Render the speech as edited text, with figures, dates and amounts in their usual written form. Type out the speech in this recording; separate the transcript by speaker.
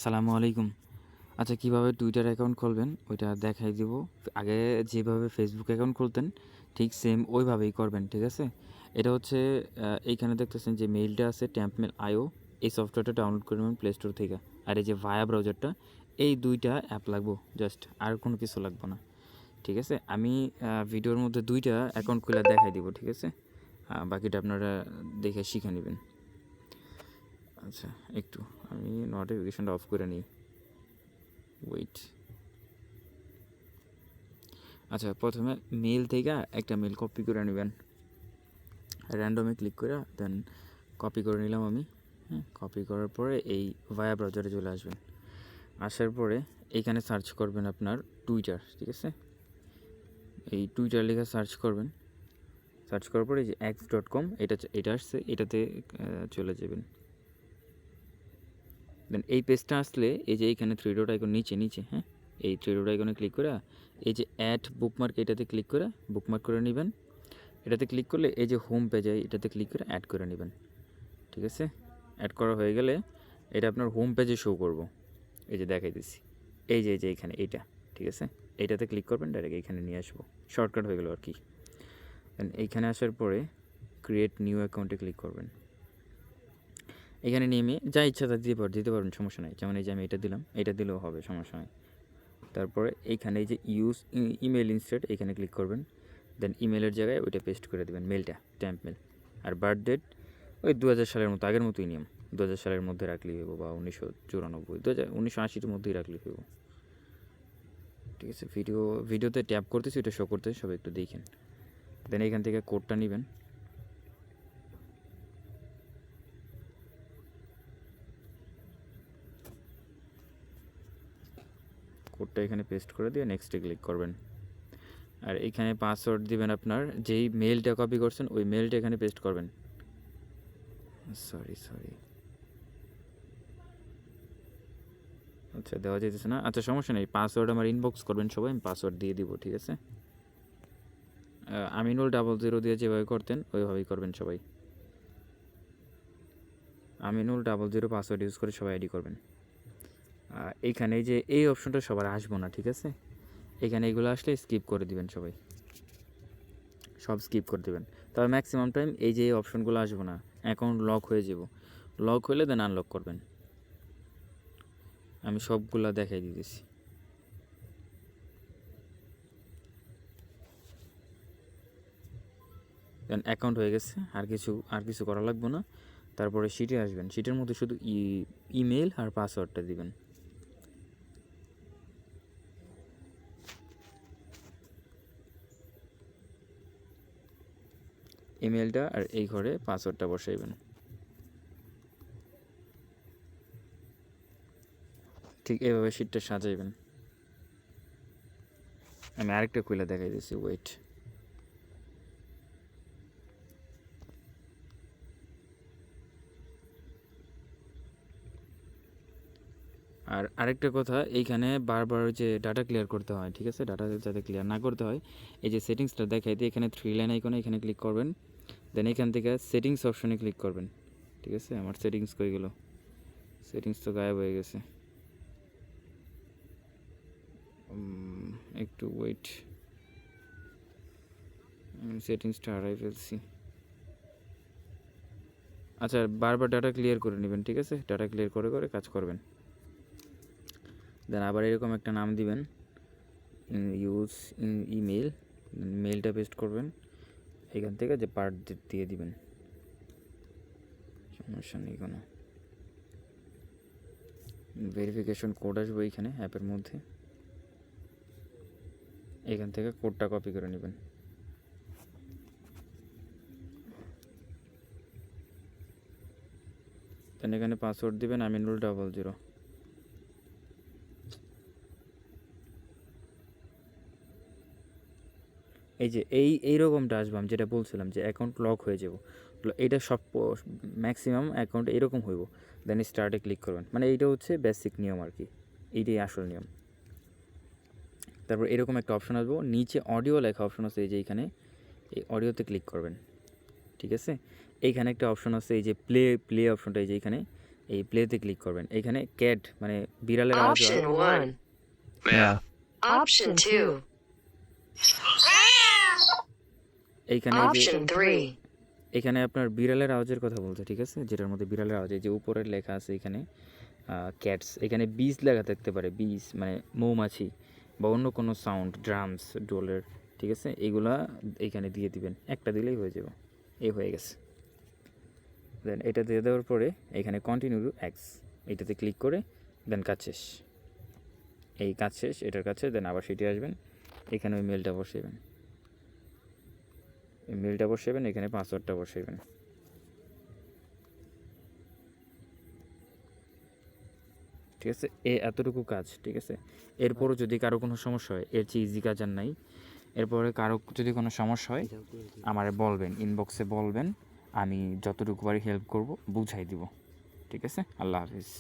Speaker 1: সালামু আলাইকুম। আচ্ছা, কীভাবে টুইটার অ্যাকাউন্ট খুলবেন ওইটা দেখাই দিব। আগে যেভাবে ফেসবুক অ্যাকাউন্ট খুলতেন ঠিক সেম ওইভাবেই করবেন, ঠিক আছে? এটা হচ্ছে এইখানে দেখতেছেন যে মেইলটা আছে ট্যাম্পমেল আইও, এই সফটওয়্যারটা ডাউনলোড করে নেবেন প্লে স্টোর থেকে। আর এই যে ভায়া ব্রাউজারটা, এই দুইটা অ্যাপ লাগবো জাস্ট, আর কোনো কিছু লাগবে না, ঠিক আছে? আমি ভিডিওর মধ্যে দুইটা অ্যাকাউন্ট খুলে দেখাই দিব, ঠিক আছে? বাকিটা আপনারা দেখে শিখে নেবেন। আচ্ছা, একটু আমি নোটিফিকেশনটা অফ করে নিই, ওয়েট। আচ্ছা, প্রথমে মেল থেকে একটা মেল কপি করে নেবেন, র্যান্ডমে ক্লিক করে দেন কপি করে নিলাম আমি। হ্যাঁ, কপি করার পরে এই ভায়া ব্রাউজারে চলে আসবেন। আসার পরে এইখানে সার্চ করবেন আপনার টুইটার, ঠিক আছে? এই টুইটার লেখা সার্চ করবেন। সার্চ করার পরে যে x.com এটা আসছে, এটাতে চলে যাবেন। দেন এই পেজটা আসলে এই যে এইখানে থ্রি ডট আইকন নিচে, হ্যাঁ, এই থ্রি ডট আইকনে ক্লিক করে এই যে অ্যাড বুকমার্ক, এটাতে ক্লিক করে বুকমার্ক করে নেবেন। এটাতে ক্লিক করলে এই যে হোম পেজে এটাতে ক্লিক করে অ্যাড করে নেবেন, ঠিক আছে? অ্যাড করা হয়ে গেলে এটা আপনার হোম পেজে শো করব। এই যে দেখাই দিচ্ছি, এই যে এইখানে এইটা, ঠিক আছে? এইটাতে ক্লিক করবেন, ডাইরেক্ট এইখানে নিয়ে আসবো, শর্টকাট হয়ে গেলো আর কি। দেন এইখানে আসার পরে ক্রিয়েট নিউ অ্যাকাউন্টে ক্লিক করবেন। এখানে নেমে যা ইচ্ছা তা দিতে পারবেন, সমস্যা নেই। যেমন এই যে আমি এটা দিলাম, এটা দিলেও হবে, সমস্যা নেই। তারপরে এইখানে এই যে ইউজ ইমেল ইনস্টেড, এখানে ক্লিক করবেন। দেন ইমেলের জায়গায় ওইটা পেস্ট করে দেবেন, মেলটা ট্যাম্প মেল। আর বার্থ ডেট ওই 2000 সালের মতো, আগের মতোই নিয়ম, 2000 সালের মধ্যে রাখলেই হইব, বা 1994, 1980-র মধ্যেই রাখলেই হইব, ঠিক আছে? ভিডিওতে ট্যাপ করতেছি, ওইটা শো করতেছি, সবাই একটু দেখেন। দেন এইখান থেকে কোডটা নেবেন। কোডটা এখানে পেস্ট করে দিয়ে নেক্সটে ক্লিক করবেন। আর এইখানে পাসওয়ার্ড দিবেন, আপনার যেই মেলটা কপি করছেন ওই মেলটা এখানে পেস্ট করবেন। সরি, আচ্ছা দেওয়া যেতেছে না। আচ্ছা, সমস্যা নেই, পাসওয়ার্ড আমার ইনবক্স করবেন সবাই, আমি পাসওয়ার্ড দিয়ে দিব, ঠিক আছে? আমিনুল 00 দিয়ে যেভাবে করতেন ওইভাবেই করবেন সবাই। আমিনুল 00 পাসওয়ার্ড ইউজ করে সবাই আইডি করবেন। এইখানে যে এই অপশনটা সবার আসবো না, ঠিক আছে? এখানে এগুলো আসলে স্কিপ করে দিবেন সবাই, সব স্কিপ করে দেবেন। তবে ম্যাক্সিমাম টাইম এই যে অপশনগুলো আসবো না, অ্যাকাউন্ট লক হয়ে যাব। লক হলে দেন আনলক করবেন। আমি সবগুলা দেখাই দিতেছি। দেন অ্যাকাউন্ট হয়ে গেছে, আর কিছু করা লাগবে না। তারপরে শিটে আসবেন, শিটের মধ্যে শুধু ইমেল আর পাসওয়ার্ডটা দিবেন। ইমেলটা আর এই ঘরে পাসওয়ার্ডটা বসাইবেন, ঠিক এভাবে শিটটা সাজাইবেন। আমি আরেকটা খুলে দেখাই দিচ্ছি, ওয়েট। আর আরেকটা কথা, এইখানে বারবার যে ডাটা ক্লিয়ার করতে হয়, ঠিক আছে? ডাটা যাতে ক্লিয়ার না করতে হয়, এই যে সেটিংসটা দেখাইতে এখানে 3 লাইন আইকনে এখানে ক্লিক করবেন। দেন এখান থেকে সেটিংস অপশনে ক্লিক করবেন, ঠিক আছে? আমার সেটিংস কই গেল? সেটিংস তো গায়েব হয়ে গেছে, একটু ওয়েট, সেটিংসটা হারাই ফেলছি। আচ্ছা, বারবার ডাটা ক্লিয়ার করে নেবেন, ঠিক আছে? ডাটা ক্লিয়ার করে করে কাজ করবেন। দেন আবার এরকম একটা নাম দিবেন, ইউজ ইমেল, মেলটা পেস্ট করবেন। এখান থেকে যে পার্ট দিয়ে দিবেন, সমস্যা নেই কোনো। ভেরিফিকেশন কোড আসবে এইখানে অ্যাপের মধ্যে, এখান থেকে কোডটা কপি করে নেবেন। দেন এখানে পাসওয়ার্ড দিবেন আমিনুল 00। এই যে এইরকমটা আসবে, আমি যেটা বলছিলাম যে অ্যাকাউন্ট লক হয়ে যাব, এটা সব ম্যাক্সিমাম অ্যাকাউন্ট এরকম হইব। দেন স্টার্টে ক্লিক করবেন, মানে এইটা হচ্ছে বেসিক নিয়ম আর কি, এইটাই আসল নিয়ম। তারপর এরকম একটা অপশন আসবো, নিচে অডিও লেখা অপশন আছে, এই যে এইখানে এই অডিওতে ক্লিক করবেন, ঠিক আছে? এইখানে একটা অপশন আছে, এই যে প্লে অপশনটা, এই যে এইখানে এই প্লেতে ক্লিক করবেন। এখানে ক্যাট মানে বিড়ালের আওয়াজ হয়।
Speaker 2: Option 1.
Speaker 3: Yeah.
Speaker 2: Option 2.
Speaker 1: এইখানে এই যে
Speaker 2: Option 3.
Speaker 1: এখানে আপনার বিড়ালের আওয়াজের কথা বলছে, ঠিক আছে, যেটার মধ্যে বিড়ালের আওয়াজ, এই যে উপরের লেখা আছে এখানে ক্যাটস, এখানে বিজ লেখা থাকতে পারে, বিজ মানে মৌমাছি বা অন্য কোনো সাউন্ড, ড্রামস, ডোলের, ঠিক আছে, এগুলা এইখানে দিয়ে দিবেন, একটা দিলেই হয়ে যাবে। এই হয়ে গেছে। দেন এটা দিয়ে দেওয়ার পরে এখানে কন্টিনিউ এক্স এটাতে ক্লিক করে দেন কাজ শেষ। এই কাজ শেষ, এটার কাছে দেন আবার সেটি আসবেন, এখানে ওই মেলটা বসাবেন, এই মেলটা বসাবেন, এখানে পাসওয়ার্ডটা বসাবেন। ঠিক আছে, এতটুকু কাজ, ঠিক আছে। এরপরও যদি কারো কোনো সমস্যা হয়, এর চেয়ে ইজি কাজ আর নাই। এরপরে কারো যদি কোনো সমস্যা হয় আমারে বলবেন, ইনবক্সে বলবেন, আমি যতটুকু পারি হেল্প করব, বুঝাই দিব। ঠিক আছে, আল্লাহ হাফিজ।